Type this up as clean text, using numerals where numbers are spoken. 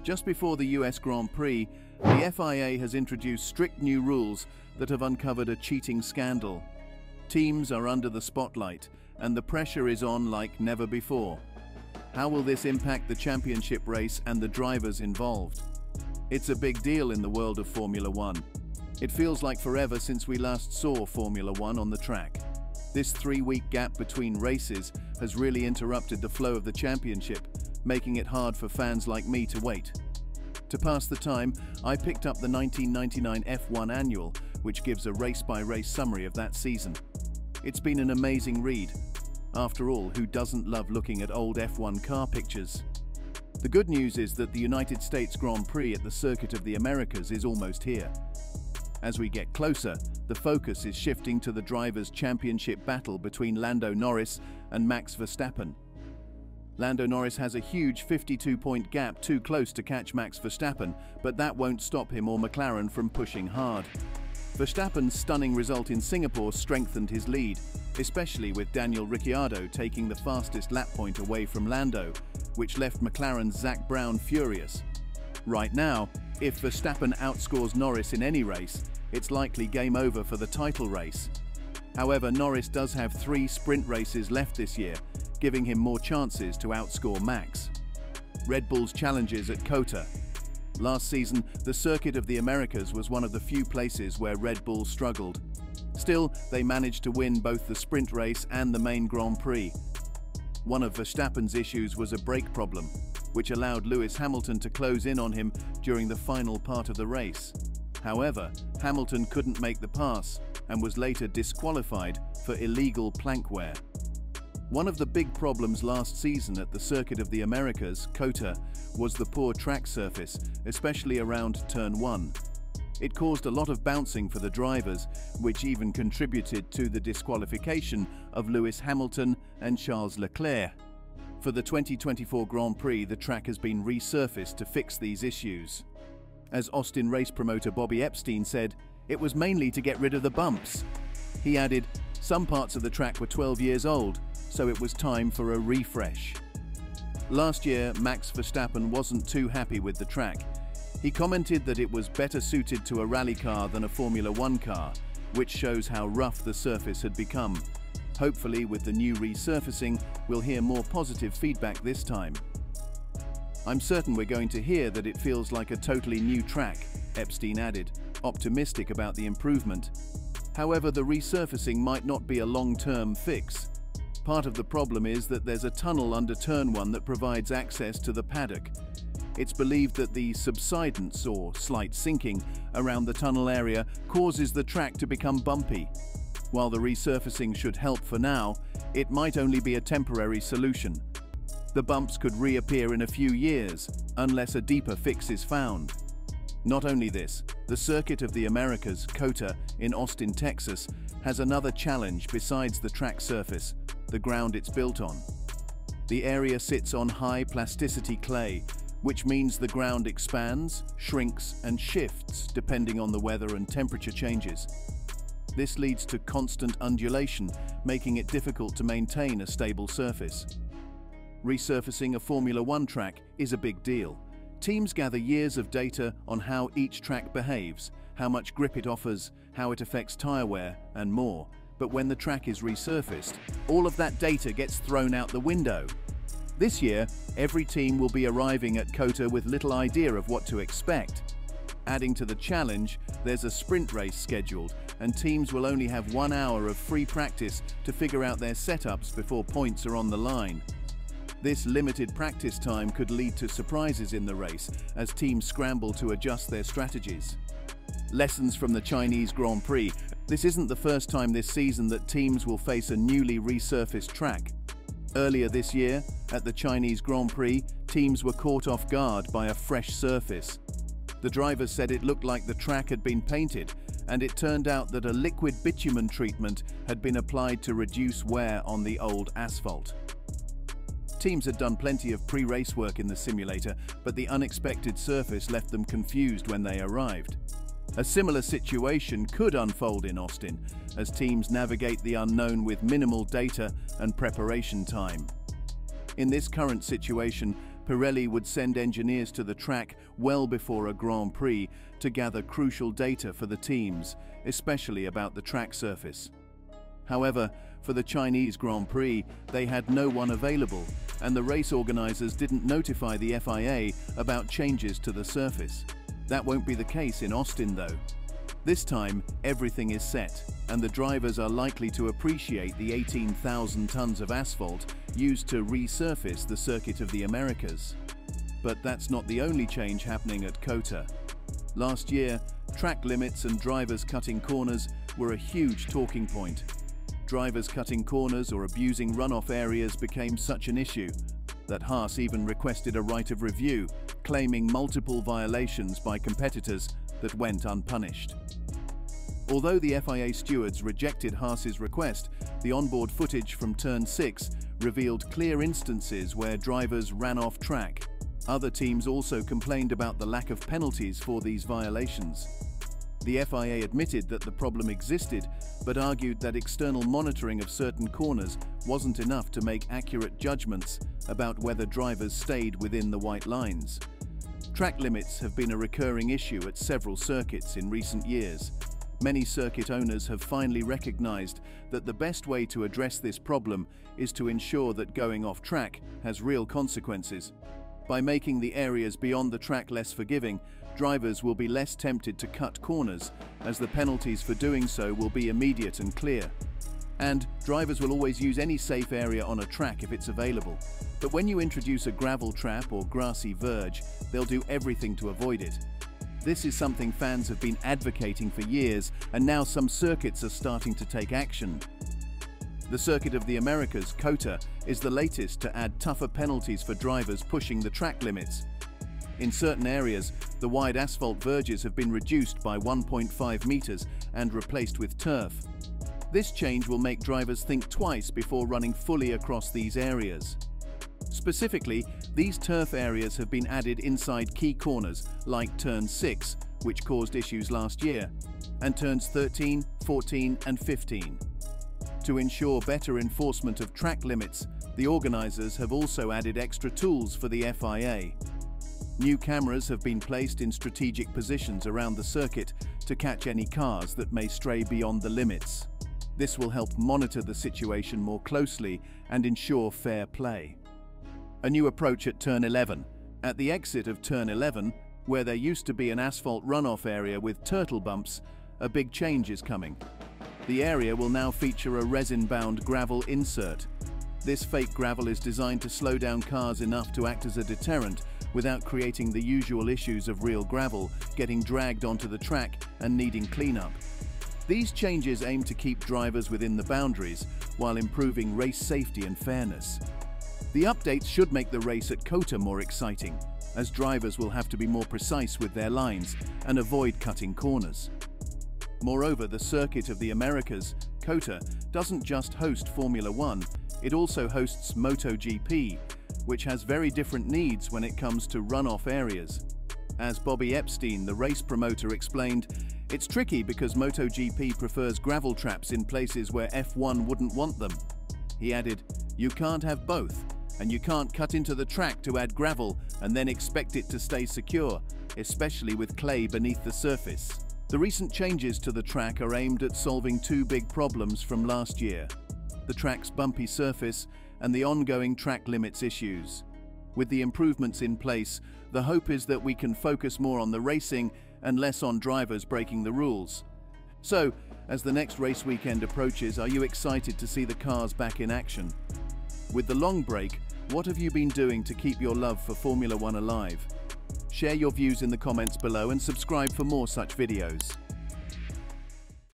Just before the US Grand Prix, the FIA has introduced strict new rules that have uncovered a cheating scandal. Teams are under the spotlight, and the pressure is on like never before. How will this impact the championship race and the drivers involved? It's a big deal in the world of Formula One. It feels like forever since we last saw Formula One on the track. This 3-week gap between races has really interrupted the flow of the championship, making it hard for fans like me to wait. To pass the time, I picked up the 1999 F1 Annual, which gives a race-by-race summary of that season. It's been an amazing read. After all, who doesn't love looking at old F1 car pictures? The good news is that the United States Grand Prix at the Circuit of the Americas is almost here. As we get closer, the focus is shifting to the Drivers' Championship battle between Lando Norris and Max Verstappen. Lando Norris has a huge 52-point gap too close to catch Max Verstappen, but that won't stop him or McLaren from pushing hard. Verstappen's stunning result in Singapore strengthened his lead, especially with Daniel Ricciardo taking the fastest lap point away from Lando, which left McLaren's Zak Brown furious. Right now, if Verstappen outscores Norris in any race, it's likely game over for the title race. However, Norris does have 3 sprint races left this year, giving him more chances to outscore Max. Red Bull's challenges at COTA. Last season, the Circuit of the Americas was one of the few places where Red Bull struggled. Still, they managed to win both the sprint race and the main Grand Prix. One of Verstappen's issues was a brake problem, which allowed Lewis Hamilton to close in on him during the final part of the race. However, Hamilton couldn't make the pass and was later disqualified for illegal plank wear. One of the big problems last season at the Circuit of the Americas, COTA, was the poor track surface, especially around Turn 1. It caused a lot of bouncing for the drivers, which even contributed to the disqualification of Lewis Hamilton and Charles Leclerc. For the 2024 Grand Prix, the track has been resurfaced to fix these issues. As Austin race promoter Bobby Epstein said, it was mainly to get rid of the bumps. He added, some parts of the track were 12 years old, so it was time for a refresh. Last year, Max Verstappen wasn't too happy with the track. He commented that it was better suited to a rally car than a Formula One car, which shows how rough the surface had become. Hopefully, with the new resurfacing, we'll hear more positive feedback this time. I'm certain we're going to hear that it feels like a totally new track, Epstein added, optimistic about the improvement. However, the resurfacing might not be a long-term fix. Part of the problem is that there's a tunnel under Turn 1 that provides access to the paddock. It's believed that the subsidence, or slight sinking, around the tunnel area causes the track to become bumpy. While the resurfacing should help for now, it might only be a temporary solution. The bumps could reappear in a few years, unless a deeper fix is found. Not only this, the Circuit of the Americas, COTA, in Austin, Texas, has another challenge besides the track surface, the ground it's built on. The area sits on high plasticity clay, which means the ground expands, shrinks, and shifts depending on the weather and temperature changes. This leads to constant undulation, making it difficult to maintain a stable surface. Resurfacing a Formula One track is a big deal. Teams gather years of data on how each track behaves, how much grip it offers, how it affects tyre wear, and more. But when the track is resurfaced, all of that data gets thrown out the window. This year, every team will be arriving at COTA with little idea of what to expect. Adding to the challenge, there's a sprint race scheduled, and teams will only have 1 hour of free practice to figure out their setups before points are on the line. This limited practice time could lead to surprises in the race as teams scramble to adjust their strategies. Lessons from the Chinese Grand Prix. This isn't the first time this season that teams will face a newly resurfaced track. Earlier this year, at the Chinese Grand Prix, teams were caught off guard by a fresh surface. The drivers said it looked like the track had been painted, and it turned out that a liquid bitumen treatment had been applied to reduce wear on the old asphalt. Teams had done plenty of pre-race work in the simulator, but the unexpected surface left them confused when they arrived. A similar situation could unfold in Austin, as teams navigate the unknown with minimal data and preparation time. In this current situation, Pirelli would send engineers to the track well before a Grand Prix to gather crucial data for the teams, especially about the track surface. However, for the Chinese Grand Prix, they had no one available, and the race organizers didn't notify the FIA about changes to the surface. That won't be the case in Austin, though. This time, everything is set, and the drivers are likely to appreciate the 18,000 tons of asphalt used to resurface the Circuit of the Americas. But that's not the only change happening at COTA. Last year, track limits and drivers cutting corners were a huge talking point. Drivers cutting corners or abusing runoff areas became such an issue that Haas even requested a right of review, claiming multiple violations by competitors that went unpunished. Although the FIA stewards rejected Haas's request, the onboard footage from Turn 6 revealed clear instances where drivers ran off track. Other teams also complained about the lack of penalties for these violations. The FIA admitted that the problem existed, but argued that external monitoring of certain corners wasn't enough to make accurate judgments about whether drivers stayed within the white lines. Track limits have been a recurring issue at several circuits in recent years. Many circuit owners have finally recognized that the best way to address this problem is to ensure that going off track has real consequences. By making the areas beyond the track less forgiving, drivers will be less tempted to cut corners, as the penalties for doing so will be immediate and clear. And drivers will always use any safe area on a track if it's available. But when you introduce a gravel trap or grassy verge, they'll do everything to avoid it. This is something fans have been advocating for years, and now some circuits are starting to take action. The Circuit of the Americas, COTA, is the latest to add tougher penalties for drivers pushing the track limits. In certain areas, the wide asphalt verges have been reduced by 1.5 meters and replaced with turf. This change will make drivers think twice before running fully across these areas. Specifically, these turf areas have been added inside key corners like Turn 6, which caused issues last year, and Turns 13, 14 and 15. To ensure better enforcement of track limits, the organizers have also added extra tools for the FIA. New cameras have been placed in strategic positions around the circuit to catch any cars that may stray beyond the limits. This will help monitor the situation more closely and ensure fair play. A new approach at Turn 11. At the exit of Turn 11, where there used to be an asphalt runoff area with turtle bumps, a big change is coming. The area will now feature a resin-bound gravel insert. This fake gravel is designed to slow down cars enough to act as a deterrent without creating the usual issues of real gravel getting dragged onto the track and needing cleanup. These changes aim to keep drivers within the boundaries while improving race safety and fairness. The updates should make the race at COTA more exciting, as drivers will have to be more precise with their lines and avoid cutting corners. Moreover, the Circuit of the Americas, COTA, doesn't just host Formula One, it also hosts MotoGP, which has very different needs when it comes to runoff areas. As Bobby Epstein, the race promoter, explained, it's tricky because MotoGP prefers gravel traps in places where F1 wouldn't want them. He added, you can't have both, and you can't cut into the track to add gravel and then expect it to stay secure, especially with clay beneath the surface. The recent changes to the track are aimed at solving two big problems from last year: the track's bumpy surface and the ongoing track limits issues. With the improvements in place, the hope is that we can focus more on the racing and less on drivers breaking the rules. So, as the next race weekend approaches, are you excited to see the cars back in action? With the long break, what have you been doing to keep your love for Formula One alive? Share your views in the comments below and subscribe for more such videos.